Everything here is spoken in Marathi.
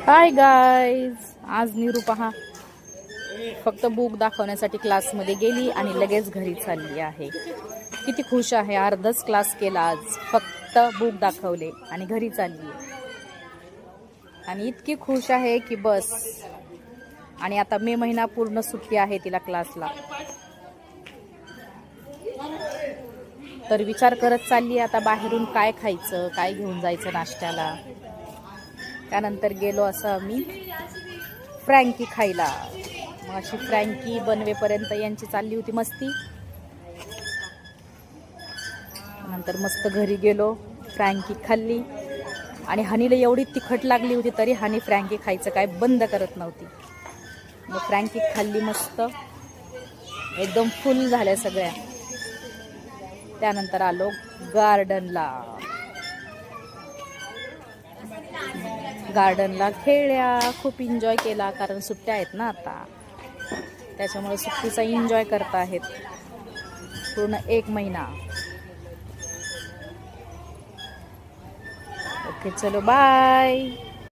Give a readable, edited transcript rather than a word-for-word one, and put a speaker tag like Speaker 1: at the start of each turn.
Speaker 1: हाय गाईज, आज नीरू पहा फक्त बुक दाखवण्यासाठी क्लासमध्ये गेली आणि लगेच घरी चालली आहे. किती खुश आहे. अर्धच क्लास केला आज, फक्त बुक दाखवले आणि घरी चालली आणि इतकी खुश आहे की बस. आणि आता मे महिना पूर्ण सुट्टी आहे तिला क्लासला, तर विचार करत चालली आता बाहेरून काय खायचं, काय घेऊन जायचं नाश्त्याला. त्यानंतर गेलो असं आम्ही फ्रँकी खायला. मग अशी फ्रँकी बनवेपर्यंत यांची चालली होती मस्ती. नंतर मस्त घरी गेलो, फ्रँकी खाल्ली आणि हनीला एवढी तिखट लागली होती तरी हनी फ्रँकी खायचं काय बंद करत नव्हती. मग फ्रँकी खाल्ली मस्त, एकदम फुल झाल्या सगळ्या. त्यानंतर आलो गार्डनला खेळल्या, खूप एन्जॉय केला कारण सुट्ट्या आहेत ना आता, त्याच्यामुळे सुट्टीचा एन्जॉय करता आहेत पूर्ण 1 महिना. ओके, चलो बाय.